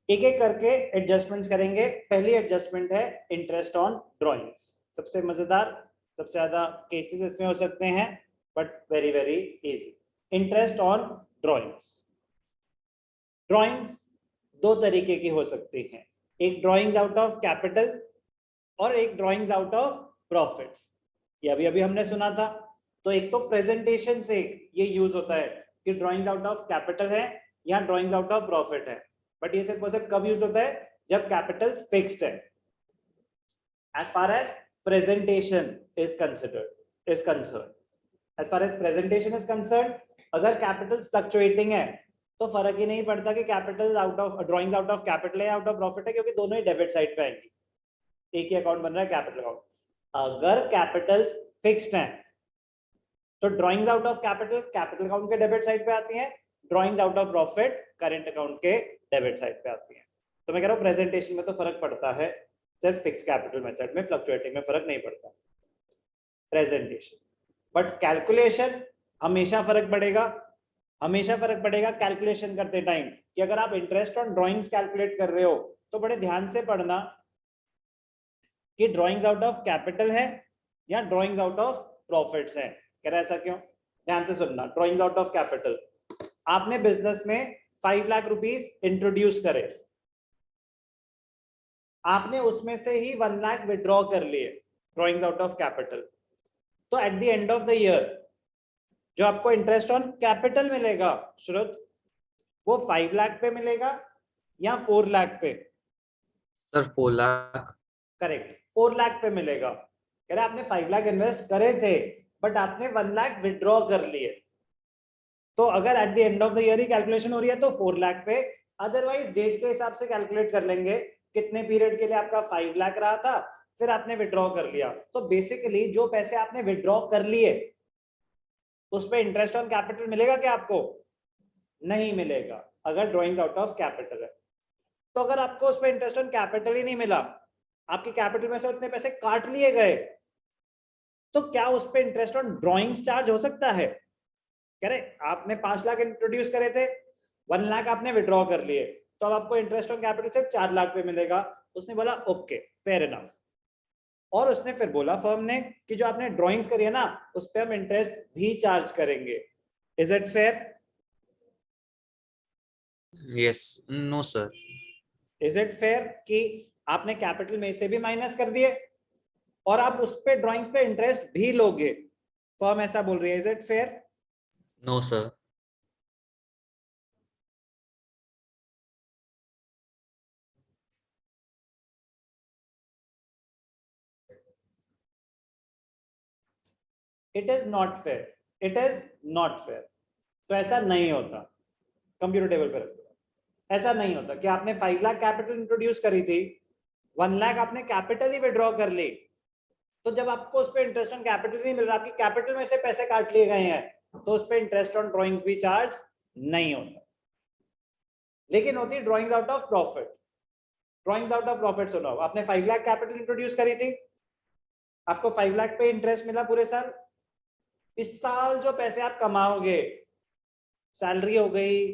एक एक करके एडजस्टमेंट्स करेंगे। पहली एडजस्टमेंट है इंटरेस्ट ऑन ड्राइंग्स। सबसे मजेदार, सबसे ज्यादा केसेस इसमें हो सकते हैं, but very very easy. Interest on drawings. Drawings दो तरीके की हो सकती हैं, एक ड्राइंग्स आउट ऑफ कैपिटल और एक ड्राइंग्स आउट ऑफ प्रॉफिट्स। ये अभी अभी हमने सुना था। तो एक तो प्रेजेंटेशन से ये यूज होता है कि ड्राइंग्स आउट ऑफ कैपिटल है या ड्राइंग्स आउट ऑफ प्रॉफिट है, बट ये सिर्फ कब यूज होता है, जब कैपिटल फिक्स्ड है। As far as presentation is considered is concern, as far as presentation is concern, अगर कैपिटल फ्लक्चुएटिंग है तो फर्क ही नहीं पड़ता कि capital out of drawings out of capital है या आउट ऑफ प्रॉफिट है, क्योंकि दोनों ही डेबिट साइड पे आएंगी। एक ही अकाउंट बन रहा है, कैपिटल अकाउंट। अगर कैपिटल्स फिक्स्ड हैं तो drawings out of capital capital account के डेबिट साइड पे आती हैं, drawings out of profit current account के डेबिट साइड पे आती हैं। तो मैं कह रहा हूँ प्रेजेंटेशन में तो फर्क पड़ता है, सिर्फ फिक्स कैपिटल मेथड में, फ्लक्चुएटिंग में फर्क नहीं पड़ता प्रेजेंटेशन। बट कैलकुलेशन हमेशा फर्क पड़ेगा, हमेशा फर्क पड़ेगा कैलकुलेशन करते टाइम। कि अगर आप इंटरेस्ट ऑन ड्राइंग्स कैलकुलेट कर रहे हो तो बड़े ध्यान से पढ़ना कि ड्राइंग्स आउट ऑफ कैपिटल है या ड्राइंग्स आउट ऑफ प्रॉफिट्स है। कह रहा है ऐसा क्यों, ध्यान से सुनना। ड्राइंग्स आउट ऑफ कैपिटल, आपने बिजनेस में 5 लाख रुपीस इंट्रोड्यूस करे, आपने उसमें से ही 1 लाख विड्रॉ कर लिए, ड्राइंग्स आउट ऑफ कैपिटल। तो eight the end of the year जो आपको इंटरेस्ट ऑन कैपिटल मिलेगा श्रुत, वो 5 लाख पे मिलेगा या 4 लाख पे? सर 4 लाख। करेक्ट, 4 लाख पे मिलेगा। कह रहे आपने 5 लाख इन्वेस्ट करे थे बट आपने 1 लाख विड्रॉ कर लिए। तो अगर eight the end of the year he calculation हो रही है तो 4 लाख पे, अदरवाइज डेट के हिसाब से कैलकुलेट कर लेंगे कितने पीरियड के लिए आपका 5 लाख रहा था, फिर आपने विड्रॉ कर लिया। तो बेसिकली जो पैसे आपने विड्रॉ कर लिए उस पर इंटरेस्ट ऑन कैपिटल मिलेगा क्या आपको? नहीं मिलेगा, अगर ड्रॉइंग्स आउट ऑफ कैपिटल है। तो अगर आपको उस पर इंटरेस्ट ऑन कैपिटल ही नहीं मिला, आपके कैपिटल में से उतने पैसे काट लिए गए, तो क्या उस पर इंटरेस्ट ऑन ड्रॉइंग्स चार्ज हो सकता है? कह रहे आपने 5 लाख इंट्रोड्यूस करे थे, 1 लाख आपने विड्रॉ कर लिए, तो अब आपको इंटरेस्ट ऑन कैपिटल सिर्फ 4 लाख पे मिलेगा। उसने बोला ओके फेयर इनफ, और उसने फिर बोला फर्म ने कि जो आपने ड्राइंग्स करी है ना उस पर हम इंटरेस्ट भी चार्ज करेंगे। Is it fair? Yes, no sir. Is it fair कि आपने कैपिटल में से भी माइनस कर दिए और आप उस पे ड्राइंग्स पे इंटरेस्ट भी लोगे? फर्म ऐसा बोल रही है, is it fair? No sir. It is not fair, it is not fair. तो ऐसा नहीं होता, कंप्यूटर टेबल पे रखो। ऐसा नहीं होता कि आपने 5 लाख कैपिटल इंट्रोड्यूस करी थी, 1 लाख आपने कैपिटल ही विड्रॉ कर ली, तो जब आपको उस पर इंटरेस्ट ऑन कैपिटल नहीं मिल रहा, आपकी कैपिटल में से पैसे काट लिए गए हैं, तो उस पर इंटरेस्ट ऑन ड्रॉइंग्स भी चार्ज नहीं होता। लेकिन होती है drawings out of profit. Drawings out of profit सुनो, आपने 5 लाख कैपिटल इंट्रोड्यूस करी थी, आपको 5 लाख पे इंटरेस्ट मिला पूरे साल। इस साल जो पैसे आप कमाओगे, सैलरी हो गई,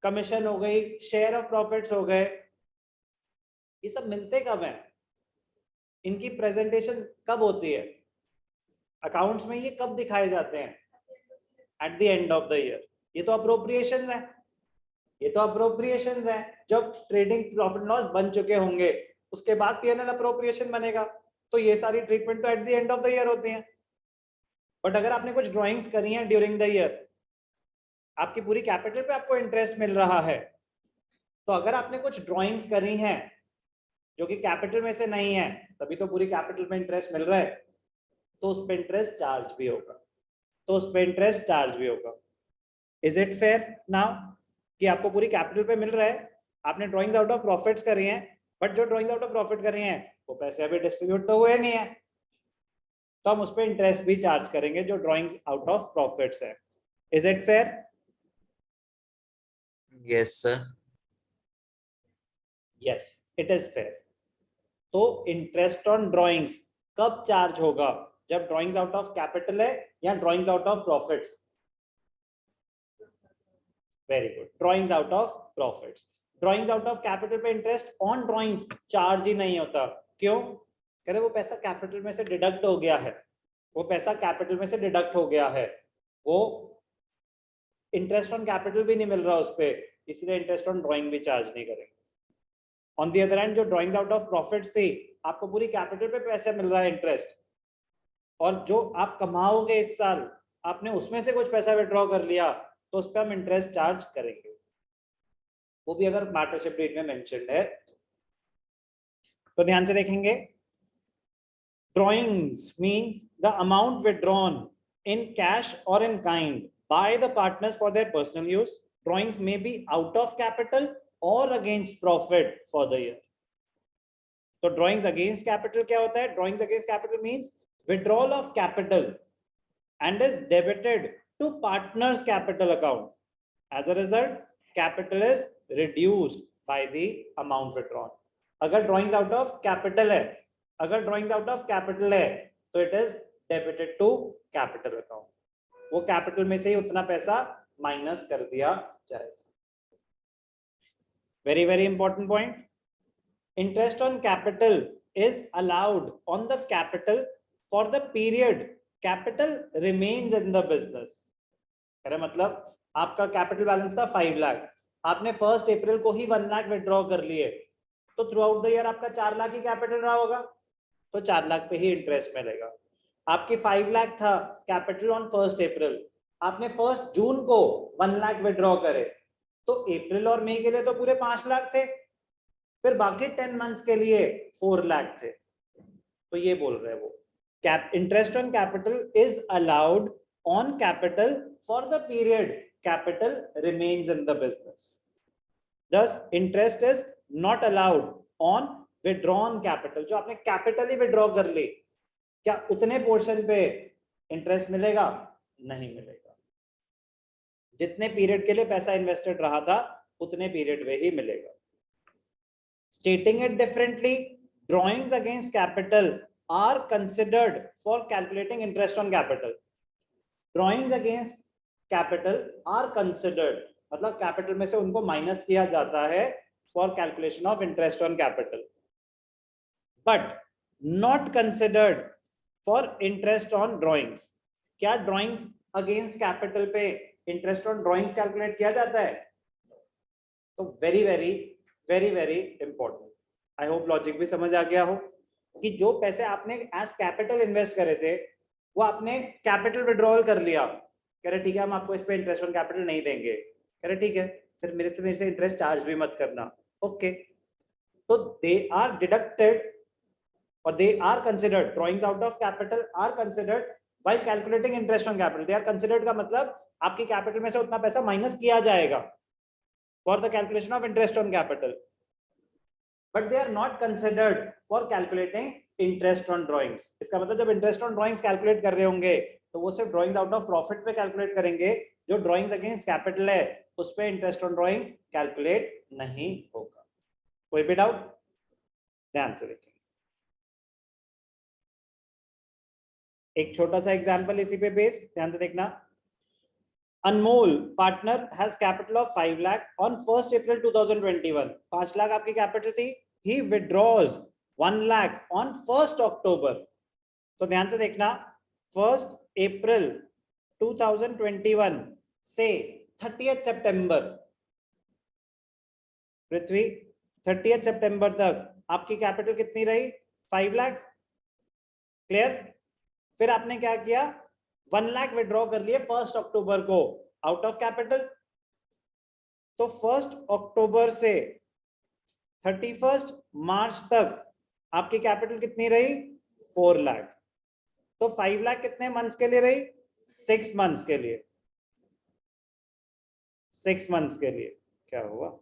कमीशन हो गई, शेयर ऑफ प्रॉफिट्स हो गए, ये सब मिलते कब हैं? इनकी प्रेजेंटेशन कब होती है अकाउंट्स में? ये कब दिखाए जाते हैं? Eight the end of the year. ये तो अप्रोप्रिएशंस है, ये तो अप्रोप्रिएशंस है। जब ट्रेडिंग प्रॉफिट लॉस बन चुके होंगे उसके बाद पीएनएल अप्रोप्रिएशन बनेगा। तो ये सारी ट्रीटमेंट तो eight the end of the year होती हैं। बट अगर आपने कुछ ड्राइंग्स करी हैं ड्यूरिंग द ईयर, आपकी पूरी कैपिटल पे आपको इंटरेस्ट मिल रहा है, तो अगर आपने कुछ ड्राइंग्स करी हैं जो कि कैपिटल में से नहीं है, तभी तो पूरी कैपिटल में इंटरेस्ट मिल रहा है, तो उस पर इंटरेस्ट चार्ज भी होगा, तो उस पर इंटरेस्ट चार्ज भी होगा। इज इट फेयर नाउ कि आपको पूरी कैपिटल पे मिल रहा है, आपने ड्राइंग्स आउट ऑफ प्रॉफिट्स करी हैं, बट जो ड्राइंग्स आउट ऑफ प्रॉफिट करी हैं वो पैसे अभी डिस्ट्रीब्यूट तो हुए नहीं है, तो हम उस पर इंटरेस्ट भी चार्ज करेंगे जो ड्राइंग्स आउट ऑफ प्रॉफिट्स है। Is it fair? Yes sir. Yes, it is fair. तो इंटरेस्ट ऑन ड्राइंग्स कब चार्ज होगा? जब ड्राइंग्स आउट ऑफ कैपिटल है या drawings out of profits? Very good, drawings out of profits. Drawings out of capital पे interest on drawings charge ही नहीं होता। क्यों? कह रहे वो पैसा कैपिटल में से डिडक्ट हो गया है, वो पैसा कैपिटल में से डिडक्ट हो गया है, वो इंटरेस्ट ऑन कैपिटल भी नहीं मिल रहा उस पर, इसलिए इंटरेस्ट ऑन ड्रॉइंग भी चार्ज नहीं करेंगे। ऑन दी अदर हैंड जो ड्रॉइंग्स आउट ऑफ प्रॉफिट्स थी, आपको पूरी कैपिटल पे पैसे मिल रहा है इंटरेस्ट, और जो आप कमाओगे इस साल आपने उसमें से कुछ पैसा विड्रॉ कर लिया तो उस पर हम इंटरेस्ट चार्ज करेंगे, वो भी अगर पार्टनरशिप डीड में मेंशन्ड है। तो ध्यान से देखेंगे, drawings means the amount withdrawn in cash or in kind by the partners for their personal use. Drawings may be out of capital or against profit for the year. तो drawings against capital क्या होता है? Drawings against capital means withdrawal of capital and is debited to partners capital account. As a result, capital is reduced by the amount withdrawn. अगर drawings out of capital है, अगर drawings out of capital है तो it is debited to capital account. वो capital में से ही उतना पैसा माइनस कर दिया जाएगा। Very very important point, interest on capital is allowed on the capital for the period capital remains in the business. मतलब आपका कैपिटल बैलेंस था 5 लाख, आपने 1 अप्रैल को ही 1 लाख विड्रॉ कर लिए, तो थ्रू आउट द ईयर आपका 4 लाख ही कैपिटल रहा होगा, तो 4 लाख पे ही इंटरेस्ट मिलेगा। आपकी 5 लाख था कैपिटल ऑन 1 अप्रैल, आपने 1 जून को 1 लाख विड्रॉ करे, तो अप्रैल और मई के लिए तो पूरे 5 लाख थे, फिर बाकी 10 मंथ्स के लिए 4 लाख थे। तो ये बोल रहे हैं वो, interest on capital is allowed on capital for the period capital remains in the business. Thus, interest is not allowed on withdrawn capital. जो आपने कैपिटल ही विड्रॉ कर ली, क्या उतने पोर्शन पे इंटरेस्ट मिलेगा? नहीं मिलेगा। जितने पीरियड के लिए पैसा इन्वेस्टेड रहा था उतने पीरियड में ही मिलेगा। स्टेटिंग it differently, drawings against capital R considered for calculating interest on capital. Drawings against capital R considered मतलब कैपिटल में से उनको माइनस किया जाता है for calculation of interest on capital, but not considered for interest on drawings. क्या drawings against capital पे interest on drawings calculate किया जाता है? तो very very very very important, I hope logic भी समझ आ गया हो कि जो पैसे आपने एज कैपिटल इन्वेस्ट करे थे वो आपने कैपिटल विड्रॉल कर लिया, कह रहे ठीक है हम आपको इस पे इंटरेस्ट ऑन कैपिटल नहीं देंगे, कह रहे ठीक है फिर मेरे से इंटरेस्ट चार्ज भी मत करना, ओके। तो दे आर डिडक्टेड और they are considered, drawings out of capital are considered while calculating interest on capital. They are considered का मतलब आपकी कैपिटल में से उतना पैसा माइनस किया जाएगा for the calculation of interest on capital, but they are not considered for calculating interest on drawings. इसका मतलब जब interest on drawings कैलकुलेट कर रहे होंगे तो वो सिर्फ drawings out of profit पे कैलकुलेट करेंगे, जो drawings against capital है उस पे interest on drawing कैलकुलेट नहीं होगा। कोई भी डाउट? ध्यान से देखिए, एक छोटा सा एग्जांपल इसी पे बेस्ड, ध्यान से देखना। Anmol partner has capital of 5 lakh on 1 April 2021। 5 lakh आपकी कैपिटल थी, he withdraws 1 lakh on 1 October. तो ध्यान से देखना, 1 अप्रैल 2021 से 30 सितंबर, पृथ्वी 30 सितंबर तक आपकी कैपिटल कितनी रही? 5 लाख। क्लियर? फिर आपने क्या किया? 1 लाख विड्रॉ कर लिए 1 अक्टूबर को आउट ऑफ कैपिटल। तो 1 अक्टूबर से 31 मार्च तक आपकी कैपिटल कितनी रही? 4 लाख। तो 5 लाख कितने मंथ्स के लिए रही? 6 मंथ्स के लिए। 6 मंथ्स के लिए क्या हुआ?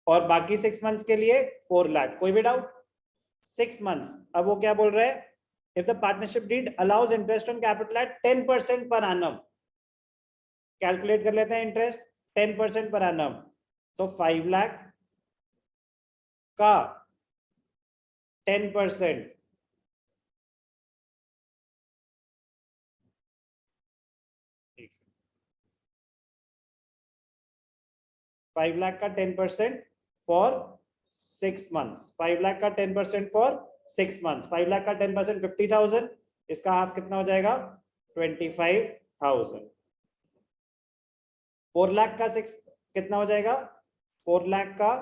और बाकी 6 मंथ्स के लिए 4 लाख। कोई भी डाउट? 6 months। अब वो क्या बोल रहे हैं? If the partnership deed allows interest on capital at 10% per annum, calculate कर लेते हैं इंटरेस्ट 10% per annum, तो 5 लाख का 10% 5 लाख का 10% फॉर 6 months, 5 लाख का 10% फॉर 6 months, 5 लाख का 10% 50,000, इसका हाफ कितना हो जाएगा 25,000। 4 लाख का 6 कितना हो जाएगा, 4 लाख का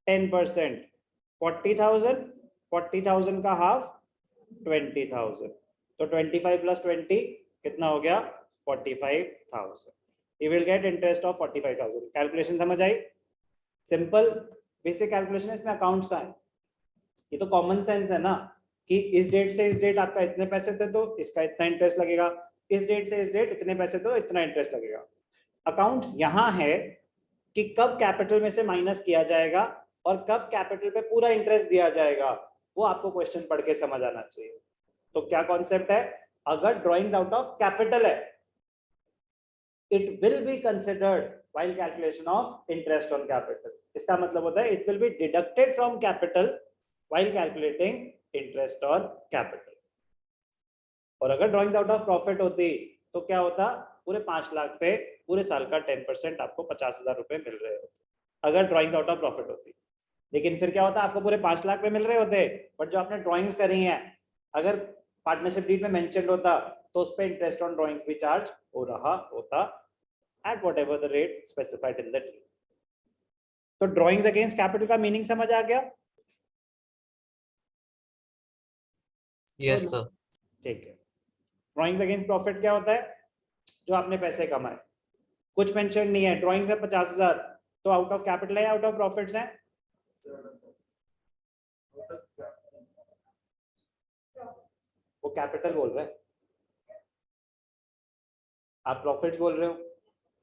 10% 40,000, 40,000 का हाफ 20,000, तो 25 प्लस 20 कितना हो गया 45,000। You will get interest of 45,000। Calculation समझ आई? Simple basic calculation. इसमें अकाउंट्स का है, ये तो कॉमन सेंस है ना कि इस डेट से इस डेट आपका इतने पैसे थे तो इसका इतना इंटरेस्ट लगेगा, इस डेट से इस डेट इतने पैसे तो इतना इंटरेस्ट लगेगा। अकाउंट्स यहाँ है कि कब कैपिटल में से माइनस किया जाएगा और कब कैपिटल पे पूरा इंटरेस्ट दिया जाएगा, वो आपको क्वेश्चन पढ़ के समझ आना चाहिए। तो क्या कॉन्सेप्ट है, अगर ड्रॉइंग्स आउट ऑफ कैपिटल है, it will be considered while calculation of interest on capital। इसका मतलब होता है it will be deducted from capital while calculating interest on capital। और अगर ड्रॉइंग्स आउट ऑफ प्रॉफिट होती तो क्या होता, पूरे 5 लाख पे पूरे साल का 10% आपको 50,000 रुपए मिल रहे होते अगर ड्रॉइंग्स आउट ऑफ प्रॉफिट होती। लेकिन फिर क्या होता, आपको पूरे 5 लाख पे मिल रहे होते, बट जो आपने ड्रॉइंग्स करी हैं अगर पार्टनरशिप डीड में मेंशन्ड होता तो उस पर इंटरेस्ट ऑन ड्रॉइंग्स भी चार्ज हो रहा होता at whatever the rate specified in the deal। तो ड्रॉइंग्स अगेंस्ट कैपिटल का मीनिंग समझ आ गया? Yes sir. ठीक है। ड्रॉइंग्स अगेंस्ट प्रॉफिट क्या होता है, जो आपने पैसे कमाए, कुछ मेंशन नहीं है, ड्रॉइंग्स है 50,000 तो आउट ऑफ कैपिटल है, आउट ऑफ प्रॉफिट्स है? वो कैपिटल बोल रहे हैं, आप प्रॉफिट्स बोल रहे हो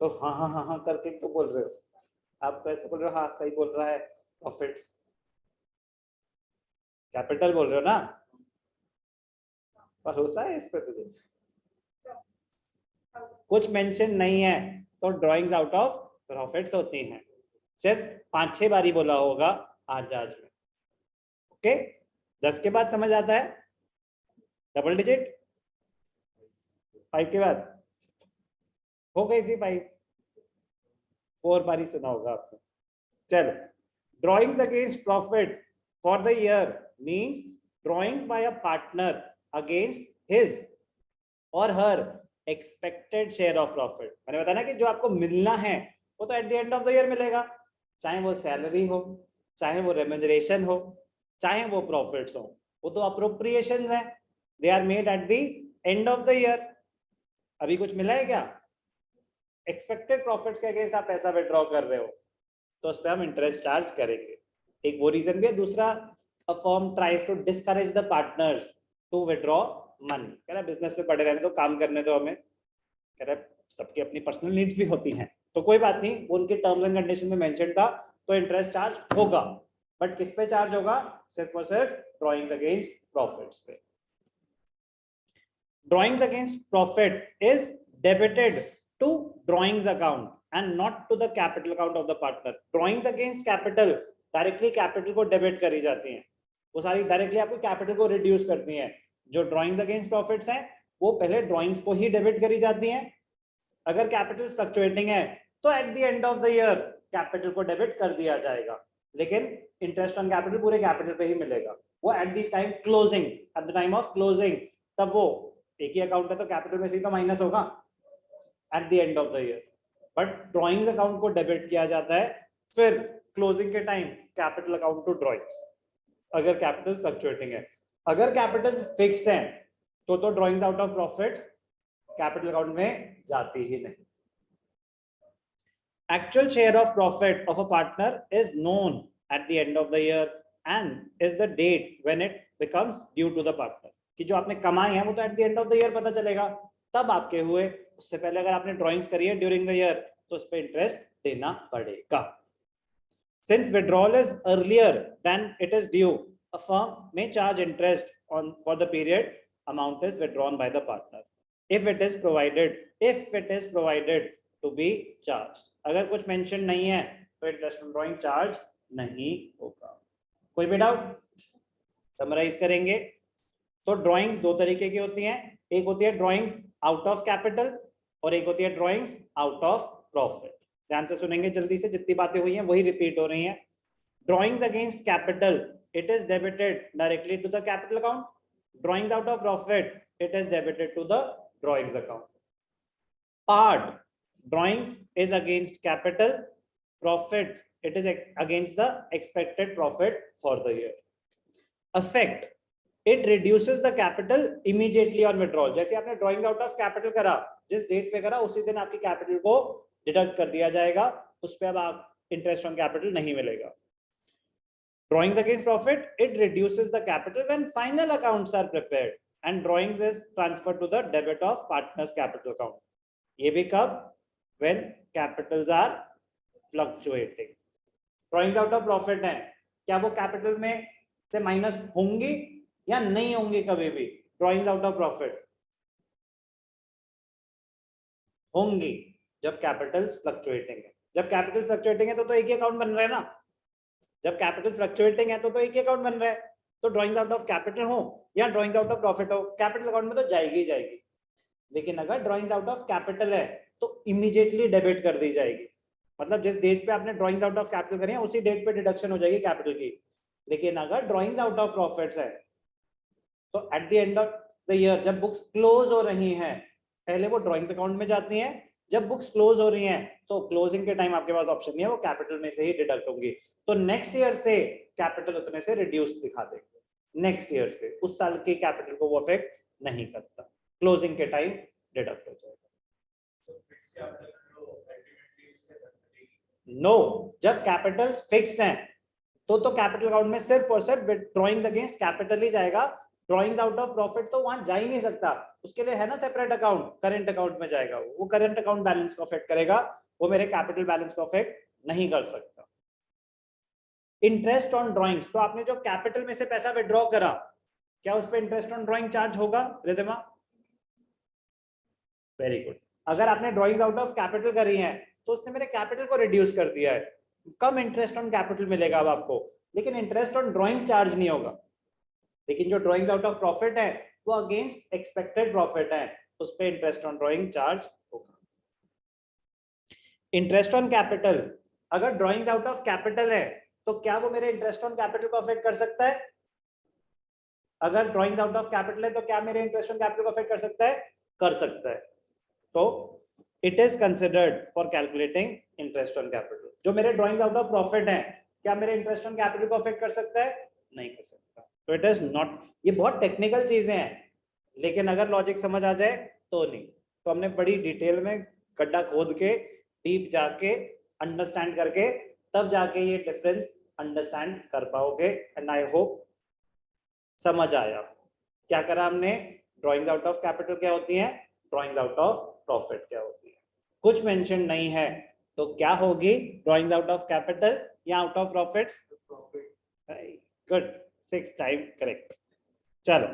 तो हाँ हाँ हाँ हाँ करके तो बोल रहे हो, आप तो ऐसे बोल रहे हो हाँ सही बोल रहा है, प्रॉफिट्स कैपिटल बोल रहे हो ना, भरोसा है इस पे तुझे? कुछ मेंशन नहीं है तो ड्राइंग्स आउट ऑफ प्रॉफिट्स होती हैं, सिर्फ 5-6 बारी बोला होगा आज में। ओके, 10 के बाद समझ आता है, डबल डिजिट 5 के बाद हो गई थी 5, 4 बारी सुना होगा आपने। चलो, drawings against profit for the year means drawings by a partner against his or her expected share of profit. मैंने बताया ना कि जो आपको मिलना है वो तो eight the end of the year मिलेगा, चाहे वो सैलरी हो, चाहे वो रेम्यूनरेशन हो, चाहे वो प्रॉफिट्स हो, वो तो अप्रोप्रिएशंस हैं, they are made at the end of the year. अभी कुछ मिला है क्या? एक्सपेक्टेड प्रॉफिट्स के अगेंस्ट आप पैसा विड्रॉ कर रहे हो तो उस पर हम इंटरेस्ट चार्ज करेंगे। एक वो रीजन भी है। दूसरा, a firm tries to discourage the partners to withdraw money. कह रहा बिजनेस में पड़े रहने तो, काम करने दो हमें, कह रहा सबकी अपनी पर्सनल नीड्स भी होती हैं, तो कोई बात नहीं, वो उनके टर्म्स एंड कंडीशन में मेंशन था तो इंटरेस्ट चार्ज होगा, बट किस पे चार्ज होगा? सिर्फ और सिर्फ ड्रॉइंग्स अगेंस्ट प्रॉफिट्स पे। Drawings against profit is debited to drawings account and not to the capital account of the partner. Drawings against capital directly capital को डेबिट करी जाती हैं, वो सारी डायरेक्टली आपको कैपिटल को रिड्यूस करती हैं। जो ड्रॉइंग्स अगेंस्ट प्रॉफिट्स हैं वो पहले ड्रॉइंग्स को ही डेबिट करी जाती हैं। अगर कैपिटल फ्लक्चुएटिंग है तो eight the end of the year capital को डेबिट कर दिया जाएगा, लेकिन इंटरेस्ट ऑन कैपिटल पूरे कैपिटल पे ही मिलेगा। वो at the time closing, at the time of closing, तब वो एक ही अकाउंट है तो कैपिटल में से तो माइनस होगा at the end of the year, but drawings account को डेबिट किया जाता है फिर क्लोजिंग के time capital account to drawings, अगर कैपिटल फ्लक्चुएटिंग है। अगर कैपिटल फिक्स्ड है तो drawings out of profit capital account में जाती ही नहीं। Actual share of profit of a partner is known at the end of the year and is the date when it becomes due to the partner। कि जो आपने कमाए हैं वो तो at the end of the year पता चलेगा, तब आपके हुए। उससे पहले अगर आपने ड्रॉइंग्स करी है ड्यूरिंग द ईयर तो उस पर इंटरेस्ट देना पड़ेगा। Since withdrawal is earlier than it is due, a firm may charge interest on for the period amount is withdrawn by the partner if it is provided to be charged। अगर कुछ mention नहीं है तो interest on drawing charge नहीं होगा। कोई भी doubt? Summarise करेंगे तो ड्रॉइंग्स दो तरीके की होती हैं, एक होती है ड्रॉइंग्स आउट ऑफ कैपिटल और एक होती है ड्रॉइंग्स आउट ऑफ प्रॉफिट। ध्यान से सुनेंगे जल्दी से, जितनी बातें हुई हैं वही रिपीट हो रही हैं. Drawings against capital, it is debited directly to the capital account. Drawings out of profit, it is debited to the drawings account. Part, drawings is against capital, profit, it is against the expected profit for the year. Effect, it reduces the capital immediately on withdrawal. जैसे आपने drawings out of capital करा, जिस date पे करा उसी दिन आपकी capital को डिडक्ट कर दिया जाएगा, उस पे अब आप इंटरेस्ट ऑन कैपिटल नहीं मिलेगा. Drawings against profit, it reduces the capital when final accounts are prepared and drawings is transferred to the debit of partner's capital account. ये भी कब? When capitals are fluctuating. Drawings out of profit है, क्या वो capital में से minus होंगी या नहीं होंगी? कभी भी drawings out of profit होंगी जब कैपिटल्स फ्लक्चुएटिंग है. जब कैपिटल फ्लक्चुएटिंग है तो एक ही अकाउंट बन रहा है ना. जब कैपिटल फ्लक्चुएटिंग है तो एक ही अकाउंट बन रहा है. तो ड्राइंग्स आउट ऑफ कैपिटल हो या ड्राइंग्स आउट ऑफ प्रॉफिट हो, कैपिटल अकाउंट में तो जाएगी ही जाएगी. लेकिन अगर ड्राइंग्स आउट ऑफ कैपिटल है तो इमीडिएटली डेबिट कर दी जाएगी. मतलब जिस डेट पे आपने ड्राइंग्स आउट ऑफ कैपिटल करी है उसी डेट पे डिडक्शन हो जाएगी कैपिटल की. लेकिन अगर ड्राइंग्स आउट ऑफ प्रॉफिट्स है तो eight the end of the year जब बुक्स क्लोज हो रही हैं, पहले वो ड्राइंग्स अकाउंट में जाती हैं. जब बुक्स क्लोज हो रही हैं तो क्लोजिंग के टाइम आपके पास ऑप्शन नहीं है, वो कैपिटल में से ही डिडक्ट होंगी. तो नेक्स्ट ईयर से कैपिटल उतने से रिड्यूस दिखा देंगे. नेक्स्ट ईयर से उस साल के कैपिटल को वो अफेक्ट नहीं करता, क्लोजिंग के टाइम डिडक्ट हो जाएगा. नो, जब कैपिटल्स फिक्स्ड हैं तो कैपिटल अकाउंट में सिर्फ और सिर्फ ड्रॉइंग्स अगेंस्ट कैपिटल ही जाएगा. ड्रॉइंग्स आउट ऑफ प्रॉफिट तो वहां जा ही नहीं सकता. उसके लिए है ना सेपरेट अकाउंट, करंट अकाउंट में जाएगा. वो करंट अकाउंट बैलेंस को अफेक्ट करेगा, वो मेरे कैपिटल बैलेंस को अफेक्ट नहीं कर सकता. इंटरेस्ट ऑन ड्रॉइंग्स, तो आपने जो कैपिटल में से पैसा विड्रॉ करा, क्या उस पर इंटरेस्ट ऑन ड्रॉइंग चार्ज होगा रिधिमा? Very good. अगर आपने ड्रॉइंग्स आउट ऑफ कैपिटल करी है तो उसने मेरे कैपिटल को रिड्यूस कर दिया है, कम इंटरेस्ट ऑन कैपिटल मिलेगा अब आपको, लेकिन इंटरेस्ट ऑन ड्रॉइंग चार्ज नहीं होगा. लेकिन जो ड्रॉइंग्स आउट ऑफ प्रॉफिट है वो अगेंस्ट एक्सपेक्टेड प्रॉफिट है, उस पे इंटरेस्ट ऑन ड्रॉइंग चार्ज होगा. इंटरेस्ट ऑन कैपिटल, अगर ड्रॉइंग्स आउट ऑफ कैपिटल है तो क्या वो मेरे इंटरेस्ट ऑन कैपिटल को अफेक्ट कर सकता है? अगर ड्रॉइंग्स आउट ऑफ कैपिटल है तो क्या मेरे इंटरेस्ट ऑन कैपिटल को अफेक्ट कर सकता है? कर सकता है. तो it is considered for calculating interest on capital. जो मेरे ड्रॉइंग्स आउट ऑफ प्रॉफिट है, क्या मेरे इंटरेस्ट ऑन कैपिटल को अफेक्ट कर सकता है? नहीं कर सकता. तो इट इज नॉट. ये बहुत टेक्निकल चीजें हैं, लेकिन अगर लॉजिक समझ आ जाए तो नहीं. तो हमने बड़ी डिटेल में गड्ढा खोद के डीप जाके अंडरस्टैंड करके तब जाके ये डिफरेंस अंडरस्टैंड कर पाओगे. एंड आई होप समझ आया. क्या करा हमने? ड्रॉइंग्स आउट ऑफ कैपिटल क्या होती है, ड्रॉइंग्स आउट ऑफ प्रॉफिट क्या होती है. कुछ मेंशन नहीं है तो क्या होगी? ड्रॉइंग्स आउट ऑफ कैपिटल या out of profits? Good, 6 time correct. चलो